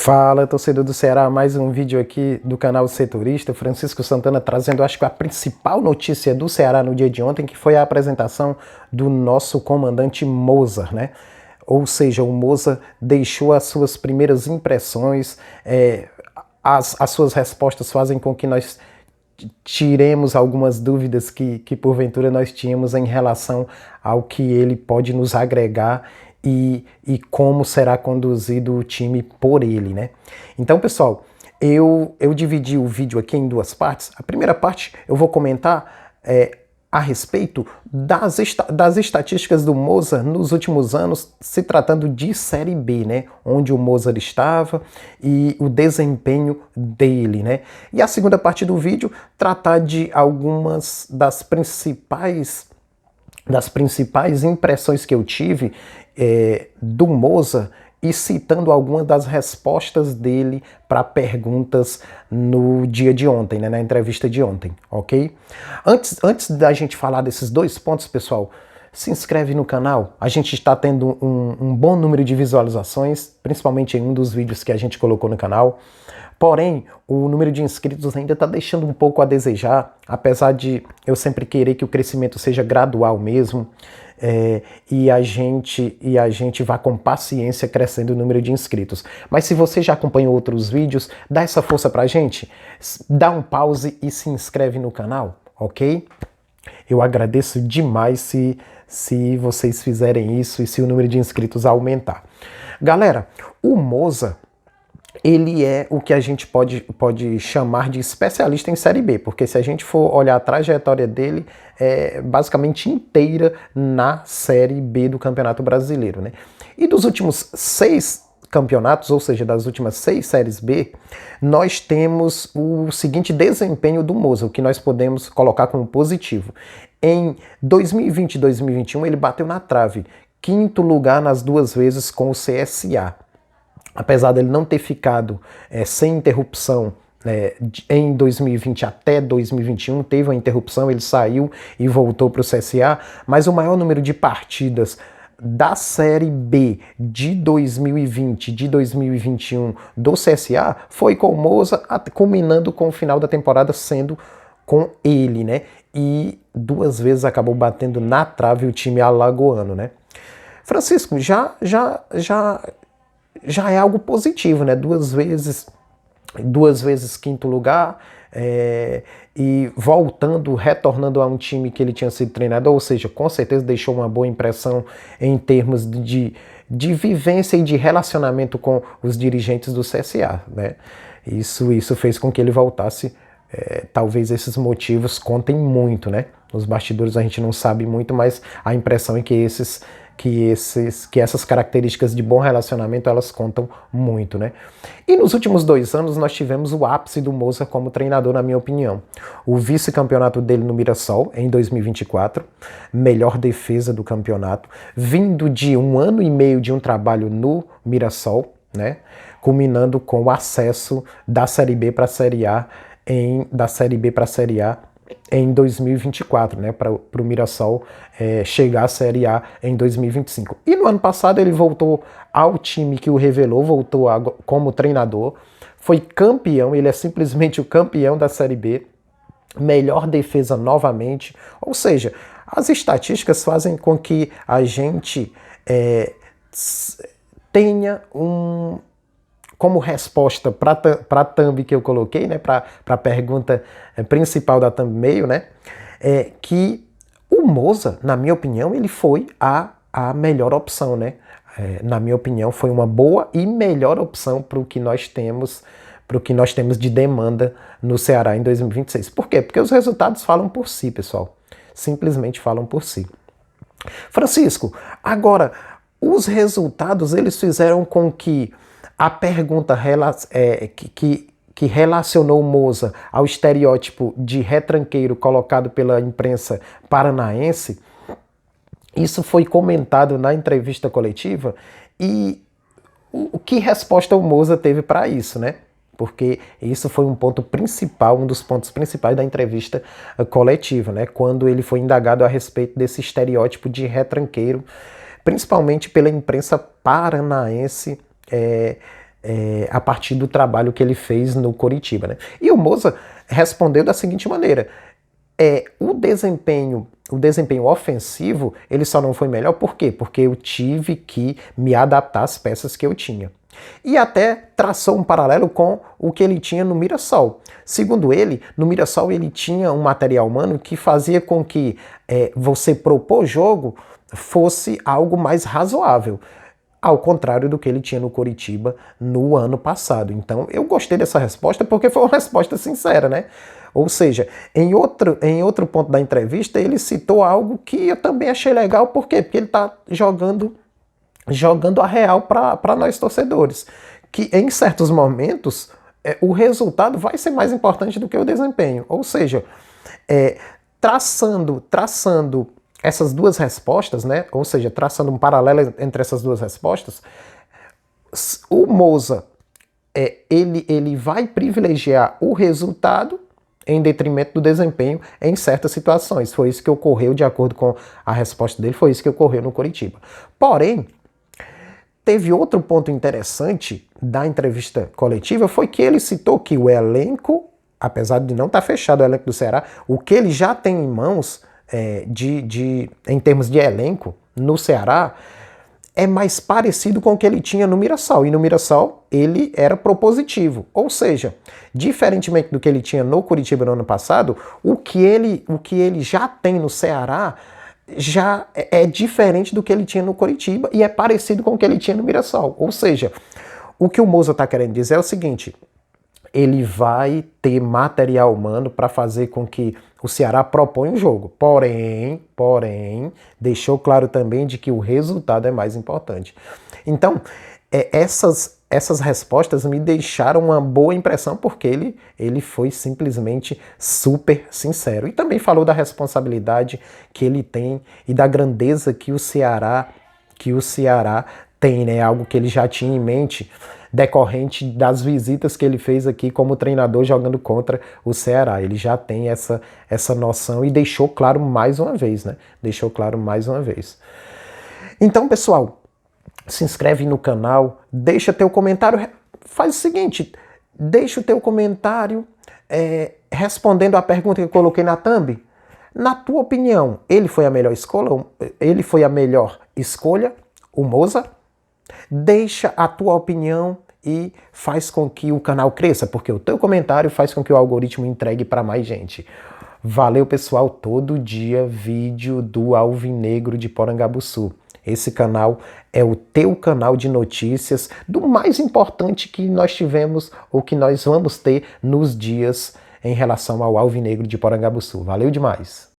Fala, torcedor do Ceará, mais um vídeo aqui do canal Setorista. Francisco Santana trazendo, acho que a principal notícia do Ceará no dia de ontem, que foi a apresentação do nosso comandante Mozart, né? Ou seja, o Mozart deixou as suas primeiras impressões, as suas respostas fazem com que nós tiremos algumas dúvidas que porventura nós tínhamos em relação ao que ele pode nos agregar e como será conduzido o time por ele, né? Então, pessoal, eu dividi o vídeo aqui em duas partes. A primeira parte eu vou comentar a respeito das estatísticas do Mozart nos últimos anos, se tratando de Série B, né? Onde o Mozart estava e o desempenho dele, né? E a segunda parte do vídeo tratar de algumas das principais impressões que eu tive do Mozart e citando algumas das respostas dele para perguntas no dia de ontem, né, na entrevista de ontem, ok? Antes da gente falar desses dois pontos, pessoal, se inscreve no canal. A gente está tendo um bom número de visualizações, principalmente em um dos vídeos que a gente colocou no canal. Porém, o número de inscritos ainda está deixando um pouco a desejar, apesar de eu sempre querer que o crescimento seja gradual mesmo, e a gente vá com paciência crescendo o número de inscritos. Mas se você já acompanhou outros vídeos, dá essa força pra gente, dá um pause e se inscreve no canal, ok? Eu agradeço demais se vocês fizerem isso e se o número de inscritos aumentar. Galera, o Mozart, ele é o que a gente pode chamar de especialista em Série B, porque se a gente for olhar a trajetória dele, é basicamente inteira na Série B do Campeonato Brasileiro, né? E dos últimos 6 campeonatos, ou seja, das últimas 6 Séries B, nós temos o seguinte desempenho do Mozart, o que nós podemos colocar como positivo. Em 2020 e 2021, ele bateu na trave, 5º lugar nas 2 vezes com o CSA. Apesar dele não ter ficado sem interrupção em 2020 até 2021, teve uma interrupção, ele saiu e voltou para o CSA, mas o maior número de partidas da Série B de 2020, de 2021 do CSA foi com o Mozart, culminando com o final da temporada sendo com ele, né? E 2 vezes acabou batendo na trave o time alagoano, né? Francisco, já é algo positivo, né? 2 vezes 5º lugar, e retornando a um time que ele tinha sido treinador, ou seja, com certeza deixou uma boa impressão em termos de vivência e de relacionamento com os dirigentes do CSA, né? Isso fez com que ele voltasse. Talvez esses motivos contem muito, né? Nos bastidores a gente não sabe muito, mas a impressão é que essas características de bom relacionamento, elas contam muito, né? E nos últimos 2 anos nós tivemos o ápice do Mozart como treinador, na minha opinião. O vice-campeonato dele no Mirassol, em 2024, melhor defesa do campeonato, vindo de 1 ano e meio de um trabalho no Mirassol, né? Culminando com o acesso da Série B para a Série A, em 2024, né, para o Mirassol chegar à Série A em 2025. E no ano passado ele voltou ao time que o revelou, voltou como treinador, foi campeão, ele é simplesmente o campeão da Série B, melhor defesa novamente, ou seja, as estatísticas fazem com que a gente tenha como resposta para a thumb que eu coloquei, né, para a pergunta principal da thumbnail, né, que o Mozart, na minha opinião, ele foi a melhor opção, né? Na minha opinião, foi uma boa e melhor opção para o que nós temos, de demanda no Ceará em 2026. Por quê? Porque os resultados falam por si, pessoal. Simplesmente falam por si. Francisco, agora, os resultados, eles fizeram com que a pergunta que relacionou o Mozart ao estereótipo de retranqueiro colocado pela imprensa paranaense, isso foi comentado na entrevista coletiva, e que resposta o Mozart teve para isso, né? Porque isso foi um dos pontos principais da entrevista coletiva, né? Quando ele foi indagado a respeito desse estereótipo de retranqueiro, principalmente pela imprensa paranaense, a partir do trabalho que ele fez no Coritiba, né? E o Moza respondeu da seguinte maneira: o desempenho ofensivo, ele só não foi melhor, por quê? Porque eu tive que me adaptar às peças que eu tinha. E até traçou um paralelo com o que ele tinha no Mirassol. Segundo ele, no Mirassol ele tinha um material humano que fazia com que você propor jogo fosse algo mais razoável, ao contrário do que ele tinha no Coritiba no ano passado. Então eu gostei dessa resposta porque foi uma resposta sincera, né? Ou seja, em outro ponto da entrevista ele citou algo que eu também achei legal, por quê? Porque ele está jogando a real para nós torcedores, que em certos momentos o resultado vai ser mais importante do que o desempenho. Ou seja, traçando essas duas respostas, né? Ou seja, traçando um paralelo entre essas duas respostas, o Moza ele vai privilegiar o resultado em detrimento do desempenho em certas situações. Foi isso que ocorreu, de acordo com a resposta dele, foi isso que ocorreu no Coritiba. Porém, teve outro ponto interessante da entrevista coletiva, foi que ele citou que o elenco, apesar de não estar fechado o elenco do Ceará, o que ele já tem em mãos em termos de elenco no Ceará é mais parecido com o que ele tinha no Mirassol. E no Mirassol ele era propositivo. Ou seja, diferentemente do que ele tinha no Coritiba no ano passado, o que ele já tem no Ceará já é diferente do que ele tinha no Coritiba e é parecido com o que ele tinha no Mirassol. Ou seja, o que o Moza está querendo dizer é o seguinte: ele vai ter material humano para fazer com que o Ceará proponha o jogo. Porém, deixou claro também de que o resultado é mais importante. Então, essas respostas me deixaram uma boa impressão, porque ele foi simplesmente super sincero. E também falou da responsabilidade que ele tem e da grandeza que o Ceará tem, né? Algo que ele já tinha em mente, decorrente das visitas que ele fez aqui como treinador jogando contra o Ceará. Ele já tem essa noção e deixou claro mais uma vez, né? Deixou claro mais uma vez. Então, pessoal, se inscreve no canal, deixa teu comentário, faz o seguinte, deixa o teu comentário respondendo a pergunta que eu coloquei na thumb. Na tua opinião, ele foi a melhor escolha, o Moza? Deixa a tua opinião e faz com que o canal cresça, porque o teu comentário faz com que o algoritmo entregue para mais gente. Valeu, pessoal. Todo dia vídeo do Alvinegro de Porangabuçu. Esse canal é o teu canal de notícias do mais importante que nós tivemos ou que nós vamos ter nos dias em relação ao Alvinegro de Porangabuçu. Valeu demais!